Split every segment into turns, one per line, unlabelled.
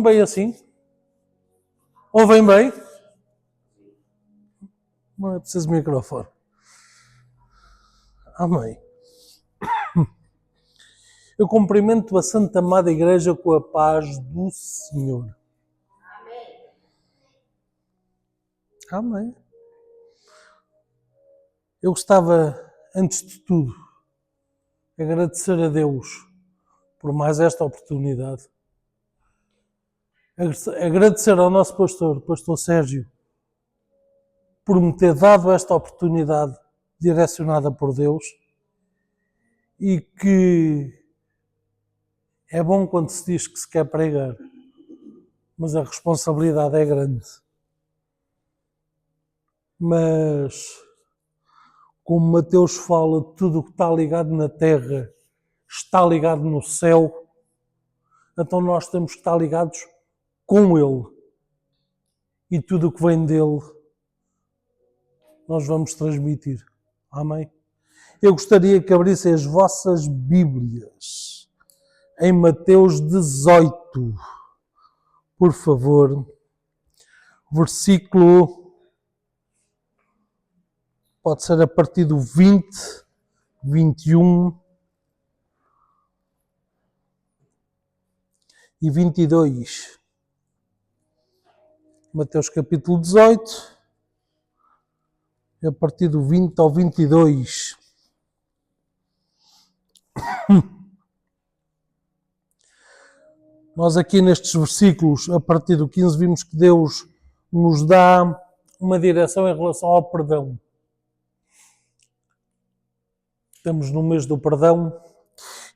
Bem assim? Ouvem bem? Não é preciso microfone. Amém. Eu cumprimento a Santa Amada Igreja com a paz do Senhor. Amém. Eu gostava, antes de tudo, agradecer a Deus por mais esta oportunidade. Agradecer ao nosso pastor, pastor Sérgio, por me ter dado esta oportunidade direcionada por Deus, e que é bom quando se diz que se quer pregar, mas a responsabilidade é grande. Mas, como Mateus fala, tudo o que está ligado na terra está ligado no céu, então nós temos que estar ligados com Ele. E tudo o que vem dele, nós vamos transmitir. Amém? Eu gostaria que abrissem as vossas Bíblias em Mateus 18, por favor, versículo, pode ser a partir do 20, 21 e 22. Mateus capítulo 18, a partir do 20 ao 22. Nós aqui nestes versículos, a partir do 15, vimos que Deus nos dá uma direção em relação ao perdão. Estamos no mês do perdão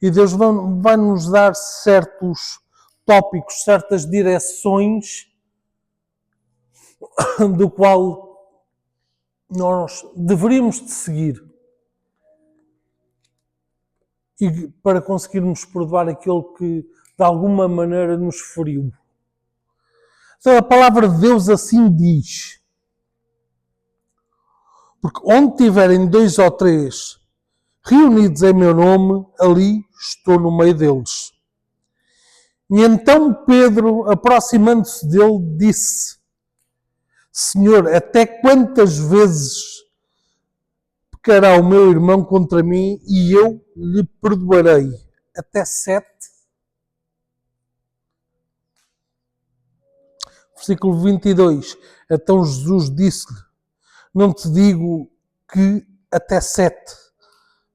e Deus vai nos dar certos tópicos, certas direções do qual nós deveríamos de seguir e para conseguirmos perdoar aquele que de alguma maneira nos feriu. Então a palavra de Deus assim diz: porque onde tiverem 2 ou 3 reunidos em meu nome, ali estou no meio deles. E então Pedro, aproximando-se dele, disse: Senhor, até quantas vezes pecará o meu irmão contra mim e eu lhe perdoarei? Até 7? Versículo 22. Então Jesus disse-lhe: não te digo que até 7,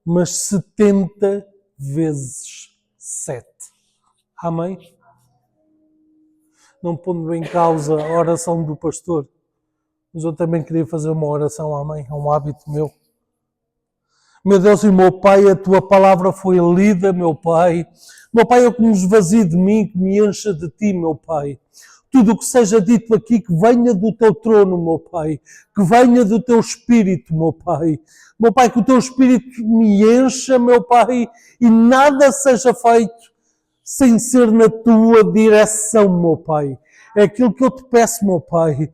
mas 70 vezes 7. Amém? Não pondo em causa a oração do pastor, mas eu também queria fazer uma oração, amém? É um hábito meu. Meu Deus e meu Pai, a tua palavra foi lida, meu Pai. Meu Pai, eu que me esvazie de mim, que me encha de ti, meu Pai. Tudo o que seja dito aqui, que venha do teu trono, meu Pai. Que venha do teu Espírito, meu Pai. Meu Pai, que o teu Espírito me encha, meu Pai, e nada seja feito sem ser na tua direção, meu Pai. É aquilo que eu te peço, meu Pai.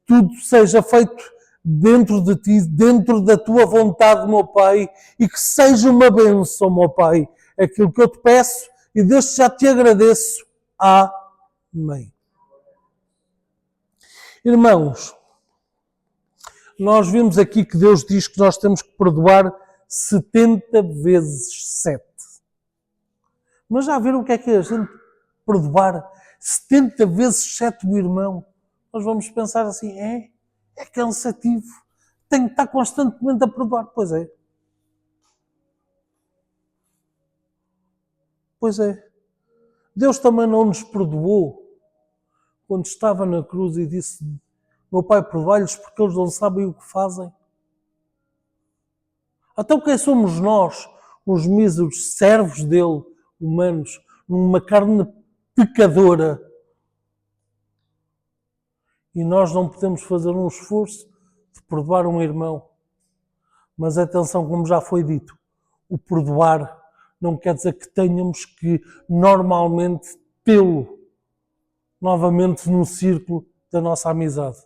Tudo seja feito dentro de ti, dentro da tua vontade, meu Pai, e que seja uma bênção, meu Pai. É aquilo que eu te peço e desde já te agradeço. Amém. Irmãos, nós vimos aqui que Deus diz que nós temos que perdoar 70 vezes 7. Mas já viram o que é a gente perdoar 70 vezes 7 o irmão? Nós vamos pensar assim, é cansativo. Tenho que estar constantemente a perdoar. Pois é. Pois é. Deus também não nos perdoou quando estava na cruz e disse: meu Pai, perdoai-lhes porque eles não sabem o que fazem. Então quem somos nós, os míseros servos dele, humanos, numa carne pecadora? E nós não podemos fazer um esforço de perdoar um irmão. Mas atenção, como já foi dito, o perdoar não quer dizer que tenhamos que normalmente tê-lo novamente no círculo da nossa amizade.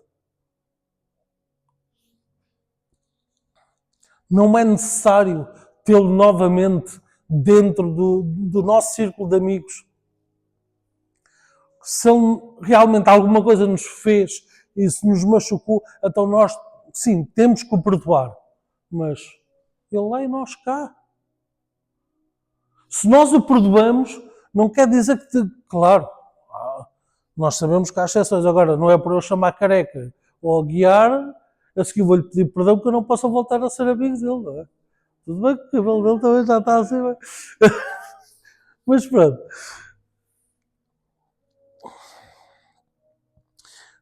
Não é necessário tê-lo novamente dentro do nosso círculo de amigos. Se Ele realmente alguma coisa nos fez e se nos machucou, então nós, sim, temos que o perdoar. Mas Ele lá e nós cá. Se nós o perdoamos, não quer dizer que, claro, nós sabemos que há exceções. Agora, não é por eu chamar careca ou guiar, a seguir vou-lhe pedir perdão que eu não possa voltar a ser amigo dele, não é? Tudo bem que o cabelo dele também já está assim, mas pronto.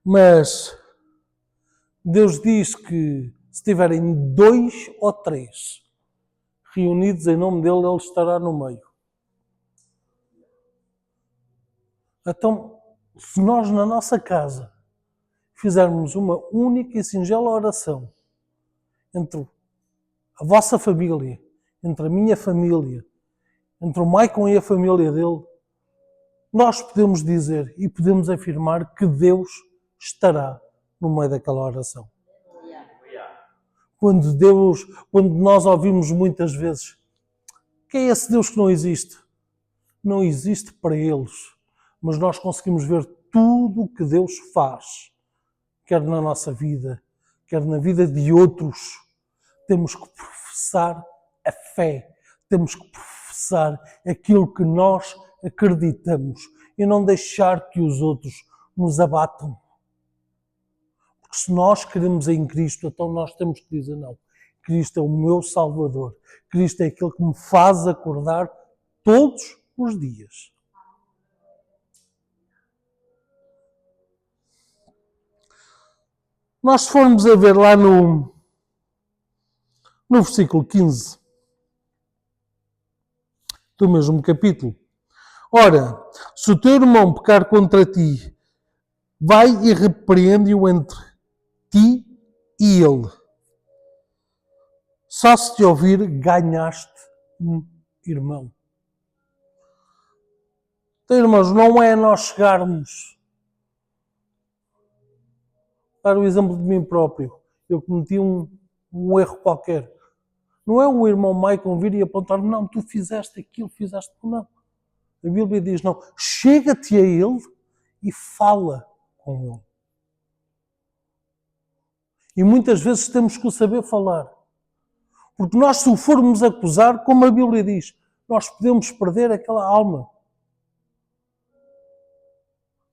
Mas Deus diz que se tiverem 2 ou 3 reunidos em nome dele, ele estará no meio. Então, se nós na nossa casa fizermos uma única e singela oração entre a vossa família, entre a minha família, entre o Maicon e a família dele, nós podemos dizer e podemos afirmar que Deus estará no meio daquela oração. Quando nós ouvimos muitas vezes, que é esse Deus que não existe? Não existe para eles, mas nós conseguimos ver tudo o que Deus faz, quer na nossa vida, quer na vida de outros. Temos que professar a fé, temos que professar aquilo que nós acreditamos e não deixar que os outros nos abatam. Porque se nós queremos em Cristo, então nós temos que dizer não. Cristo é o meu Salvador. Cristo é aquele que me faz acordar todos os dias. Nós formos a ver lá no versículo 15 do mesmo capítulo. Ora, se o teu irmão pecar contra ti, vai e repreende-o entre ti e ele. Só se te ouvir, ganhaste um irmão. Então, irmãos, não é nós chegarmos. Dar o exemplo de mim próprio. Eu cometi um erro qualquer. Não é o irmão Maicon vir e apontar-me, não, tu fizeste aquilo, fizeste. Não. A Bíblia diz, não, chega-te a ele e fala com ele. E muitas vezes temos que o saber falar. Porque nós, se o formos acusar, como a Bíblia diz, nós podemos perder aquela alma.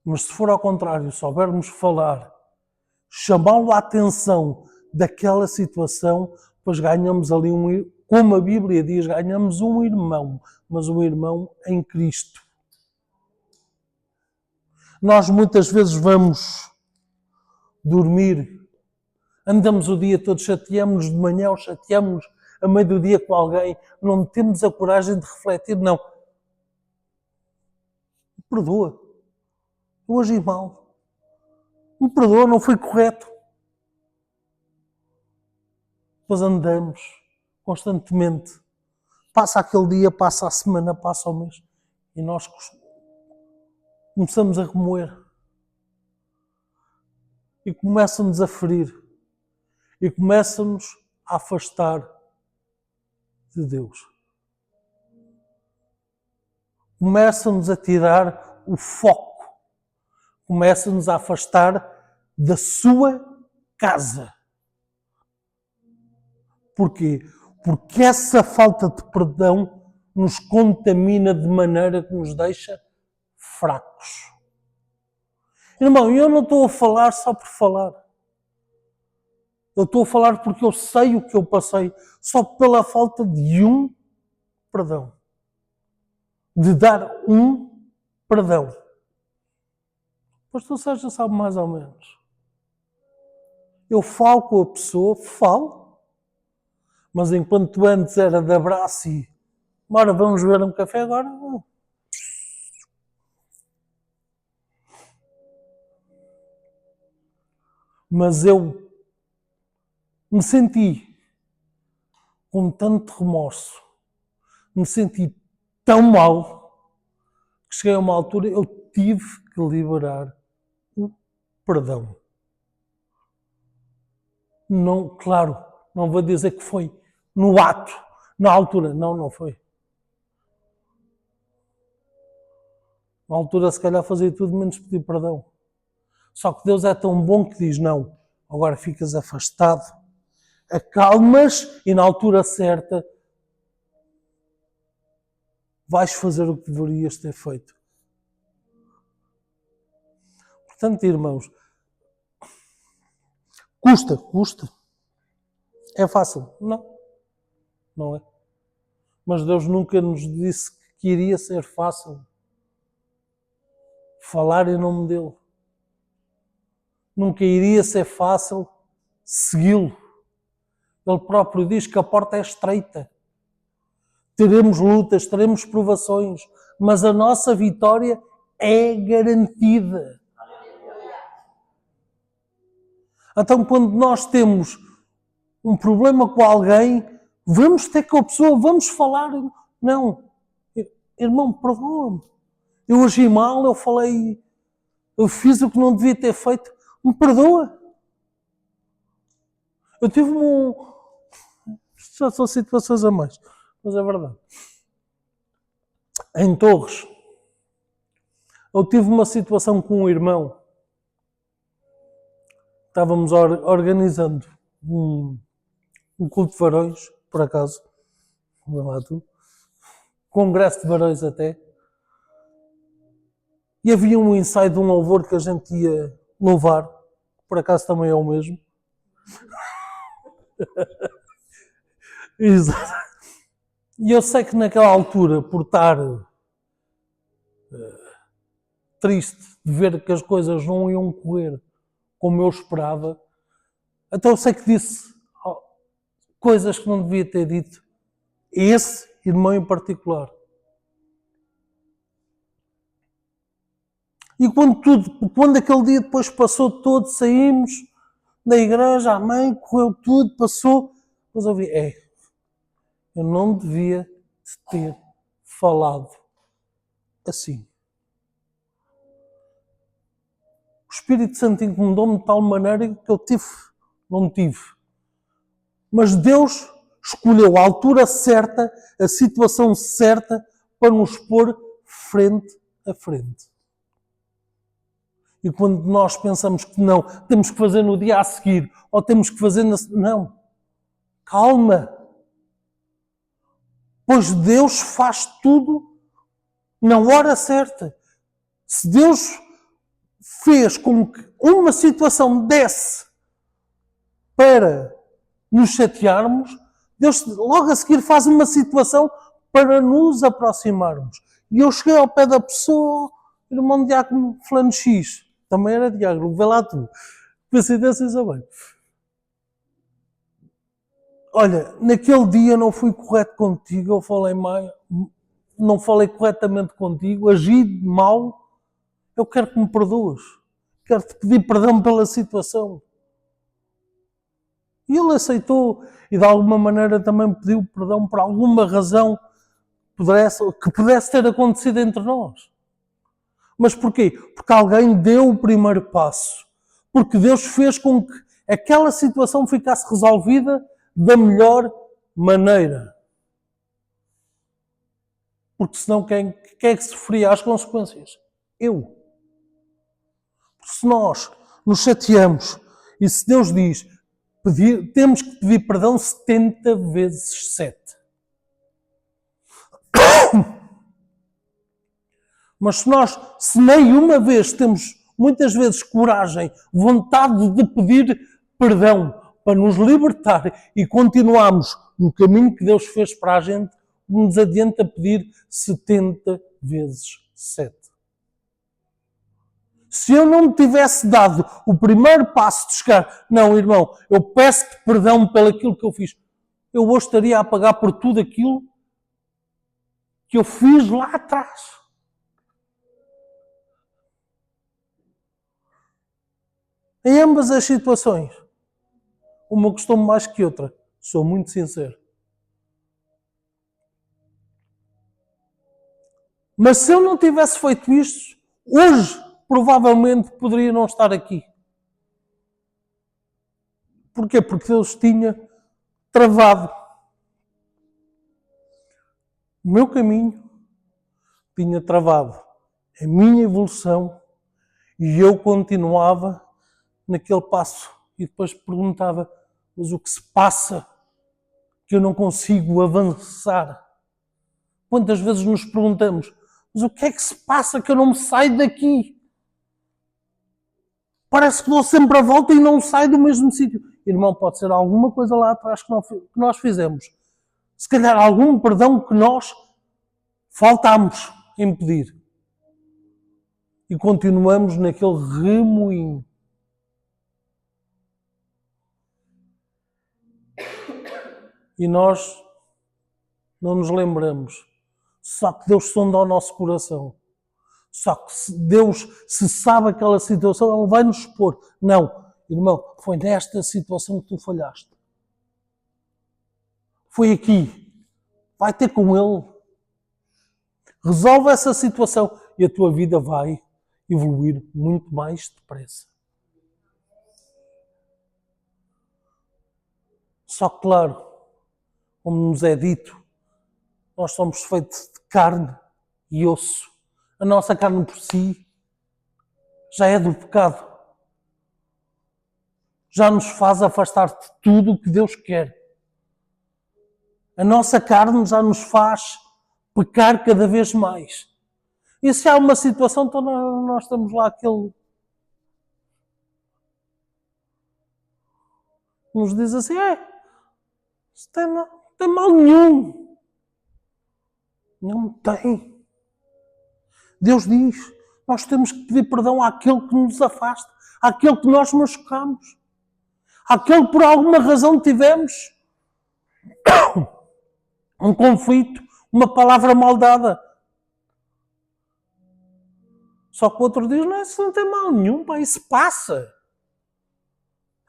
Mas se for ao contrário, soubermos falar, chamá-lo à atenção daquela situação, pois ganhamos ali como a Bíblia diz, ganhamos um irmão, mas um irmão em Cristo. Nós muitas vezes vamos dormir, andamos o dia todo, chateamos-nos de manhã ou chateamos-nos a meio do dia com alguém, não temos a coragem de refletir, não. Me perdoa, eu agi mal. Me perdoa, não foi correto. Depois andamos constantemente. Passa aquele dia, passa a semana, passa o mês. E nós começamos a remoer. E começam-nos a ferir. E começam-nos a afastar de Deus. Começam-nos a tirar o foco. Começam-nos a afastar da sua casa. Porquê? Porque essa falta de perdão nos contamina de maneira que nos deixa fracos. Irmão, eu não estou a falar só por falar. Eu estou a falar porque eu sei o que eu passei só pela falta de um perdão. De dar um perdão. Pois tu Sérgio sabe mais ou menos. Eu falo com a pessoa, falo, mas enquanto antes era de abraço e bora, vamos beber um café, agora não. Mas eu me senti com tanto remorso, me senti tão mal, que cheguei a uma altura, eu tive que liberar o perdão. Não, claro, não vou dizer que foi no ato, na altura. Não foi. Na altura, se calhar, fazia tudo menos pedir perdão. Só que Deus é tão bom que diz, não, agora ficas afastado, acalmas e na altura certa vais fazer o que deverias ter feito. Portanto, irmãos, custa. É fácil? Não é. Mas Deus nunca nos disse que iria ser fácil falar em nome dele. Nunca iria ser fácil segui-lo. Ele próprio diz que a porta é estreita. Teremos lutas, teremos provações, mas a nossa vitória é garantida. Então, quando nós temos um problema com alguém, vamos ter com a pessoa, vamos falar. Não, irmão, perdoa-me. Eu agi mal, eu falei, eu fiz o que não devia ter feito. Me perdoa. Eu tive já são situações a mais, mas é verdade. Em Torres, eu tive uma situação com um irmão. Estávamos organizando um culto de varões, por acaso. Congresso de varões até. E havia um ensaio de um louvor que a gente ia louvar. Por acaso também é o mesmo. Exato. E eu sei que naquela altura, por estar triste de ver que as coisas não iam correr como eu esperava, então eu sei que disse coisas que não devia ter dito. Esse irmão em particular. E quando aquele dia depois passou todo, saímos da igreja, a mãe, correu tudo, passou, mas eu vi, eu não devia ter falado assim. O Espírito Santo incomodou-me de tal maneira que eu não tive. Mas Deus escolheu a altura certa, a situação certa, para nos pôr frente a frente. E quando nós pensamos que não, temos que fazer no dia a seguir, ou temos que fazer não. Calma. Pois Deus faz tudo na hora certa. Se Deus fez com que uma situação desse para nos chatearmos, Deus logo a seguir faz uma situação para nos aproximarmos. E eu cheguei ao pé da pessoa, irmão diácono fulano X, também era diácono, vê lá tu. Coincidência, Isabel. Olha, naquele dia não fui correto contigo, eu falei mal, não falei corretamente contigo, agi mal, eu quero que me perdoes. Quero-te pedir perdão pela situação. E ele aceitou e de alguma maneira também pediu perdão por alguma razão que pudesse ter acontecido entre nós. Mas porquê? Porque alguém deu o primeiro passo. Porque Deus fez com que aquela situação ficasse resolvida da melhor maneira. Porque senão quem é que sofria as consequências? Eu. Se nós nos chateamos e se Deus diz temos que pedir perdão 70 vezes 7. Mas se nenhuma vez temos muitas vezes coragem, vontade de pedir perdão para nos libertar e continuarmos no caminho que Deus fez para a gente, nos adianta pedir 70 vezes 7. Se eu não me tivesse dado o primeiro passo de chegar, não, irmão, eu peço-te perdão pelo aquilo que eu fiz, eu hoje estaria a pagar por tudo aquilo que eu fiz lá atrás. Em ambas as situações, uma gostou-me mais que outra, sou muito sincero. Mas se eu não tivesse feito isto, hoje provavelmente poderia não estar aqui. Porquê? Porque Deus tinha travado o meu caminho, tinha travado a minha evolução, e eu continuava naquele passo. E depois perguntava, mas o que se passa que eu não consigo avançar? Quantas vezes nos perguntamos, mas o que é que se passa que eu não me saio daqui? Parece que dou sempre a volta e não saio do mesmo sítio. Irmão, pode ser alguma coisa lá atrás que nós fizemos. Se calhar algum perdão que nós faltámos em pedir. E continuamos naquele remoinho. E nós não nos lembramos. Só que Deus sonda o nosso coração. Só que Deus, se sabe aquela situação, Ele vai nos expor. Não, irmão, foi nesta situação que tu falhaste. Foi aqui. Vai ter com Ele. Resolve essa situação e a tua vida vai evoluir muito mais depressa. Só que, claro, como nos é dito, nós somos feitos de carne e osso. A nossa carne por si já é do pecado. Já nos faz afastar de tudo o que Deus quer. A nossa carne já nos faz pecar cada vez mais. E se há uma situação, então nós estamos lá aquele nos diz assim, isso não tem mal nenhum. Não tem. Deus diz, nós temos que pedir perdão àquele que nos afasta, àquele que nós machucamos, àquele que por alguma razão tivemos um conflito, uma palavra mal dada. Só que o outro diz, não, isso não tem mal nenhum, pá, isso passa.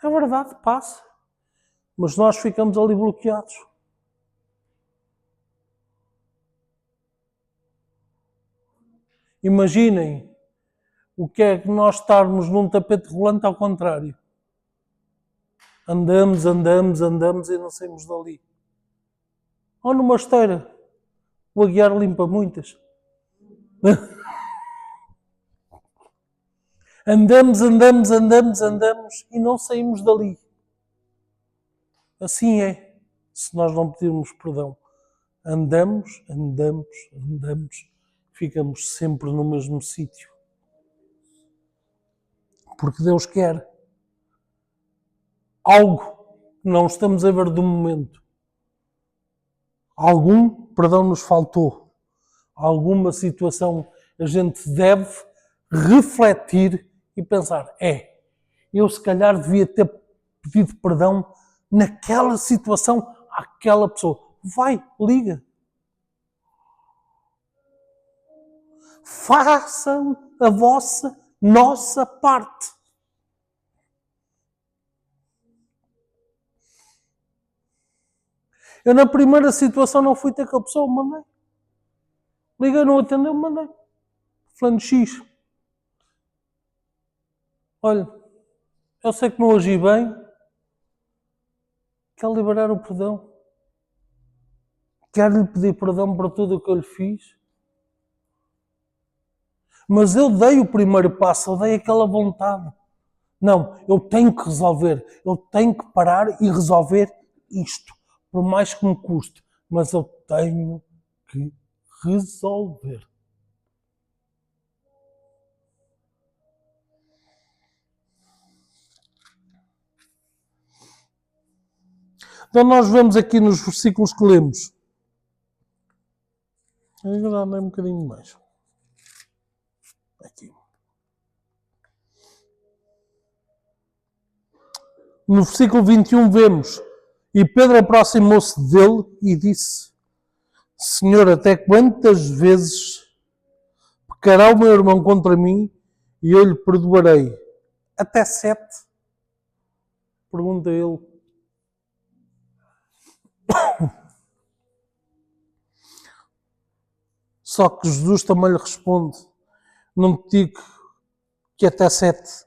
É verdade, passa. Mas nós ficamos ali bloqueados. Imaginem o que é que nós estarmos num tapete rolante ao contrário. Andamos e não saímos dali. Ou numa esteira. O Aguiar limpa muitas. Andamos e não saímos dali. Assim é, se nós não pedirmos perdão. Andamos, ficamos sempre no mesmo sítio. Porque Deus quer algo que não estamos a ver do momento. Algum perdão nos faltou. Alguma situação a gente deve refletir e pensar, eu se calhar devia ter pedido perdão naquela situação àquela pessoa. Vai, liga. Façam a nossa parte. Eu na primeira situação não fui ter com a pessoa, mandei. Liguei, não atendeu, mandei. Fulano X. Olha, eu sei que não agi bem. Quero liberar o perdão. Quero lhe pedir perdão por tudo o que eu lhe fiz. Mas eu dei o primeiro passo, eu dei aquela vontade. Não, eu tenho que resolver. Eu tenho que parar e resolver isto. Por mais que me custe. Mas eu tenho que resolver. Então nós vemos aqui nos versículos que lemos. Agora andei um bocadinho mais. Aqui. No versículo 21 vemos, e Pedro aproximou-se dele e disse, Senhor, até quantas vezes pecará o meu irmão contra mim e eu lhe perdoarei? Até 7? Pergunta ele. Só que Jesus também lhe responde, não te digo que até 7,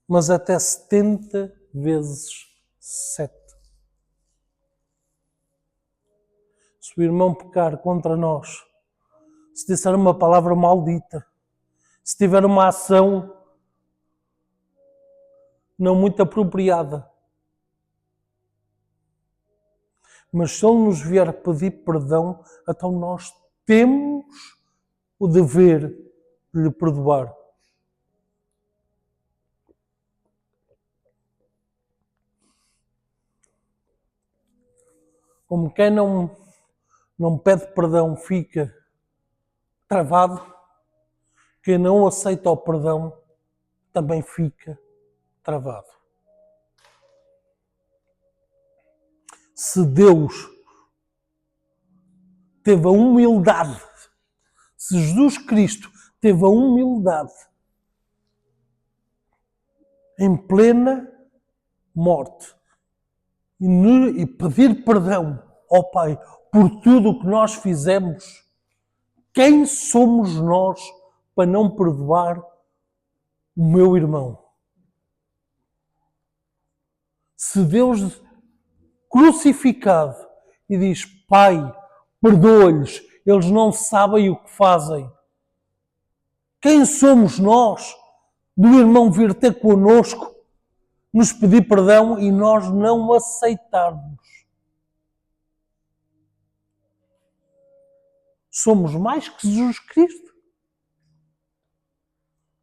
mas até 70 vezes 7. Se o irmão pecar contra nós, se disser uma palavra maldita, se tiver uma ação não muito apropriada. Mas se Ele nos vier pedir perdão, então nós temos o dever de lhe perdoar. Como quem não pede perdão fica travado, quem não aceita o perdão também fica travado. Se Deus teve a humildade, se Jesus Cristo teve a humildade em plena morte e pedir perdão ao Pai por tudo o que nós fizemos, quem somos nós para não perdoar o meu irmão? Se Deus crucificado e diz: Pai, perdoa-lhes, eles não sabem o que fazem. Quem somos nós do irmão vir ter connosco, nos pedir perdão e nós não aceitarmos? Somos mais que Jesus Cristo?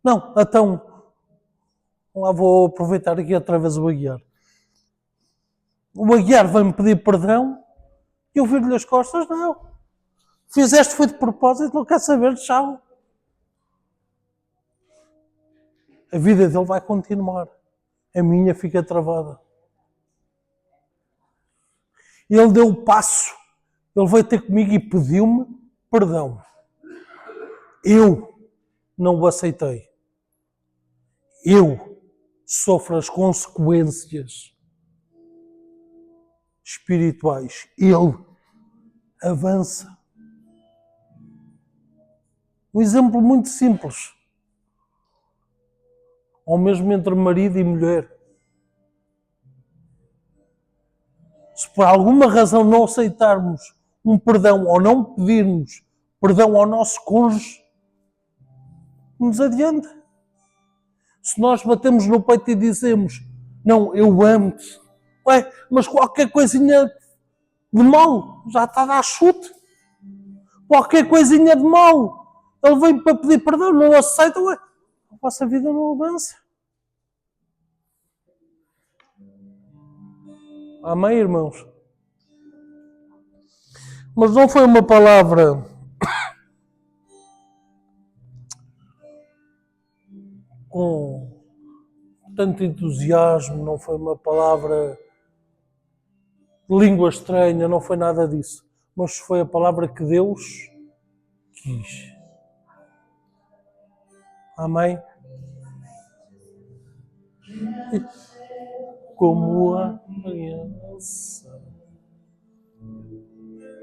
Não, então, lá vou aproveitar aqui outra vez o Aguiar. O Aguiar vai-me pedir perdão e eu viro-lhe as costas? Não. Fizeste foi de propósito, não quer saber, tchau. A vida dele vai continuar. A minha fica travada. Ele deu o passo. Ele veio ter comigo e pediu-me perdão. Eu não o aceitei. Eu sofro as consequências espirituais. Ele avança. Um exemplo muito simples. Ou mesmo entre marido e mulher. Se por alguma razão não aceitarmos um perdão ou não pedirmos perdão ao nosso cônjuge, não nos adianta. Se nós batemos no peito e dizemos: não, eu amo-te, mas qualquer coisinha de mal já está a dar chute. Qualquer coisinha de mal, ele vem para pedir perdão, não aceita, a vossa vida não avança. Amém, irmãos? Mas não foi uma palavra com tanto entusiasmo, não foi uma palavra de língua estranha, não foi nada disso. Mas foi a palavra que Deus quis. Amém? Como a criança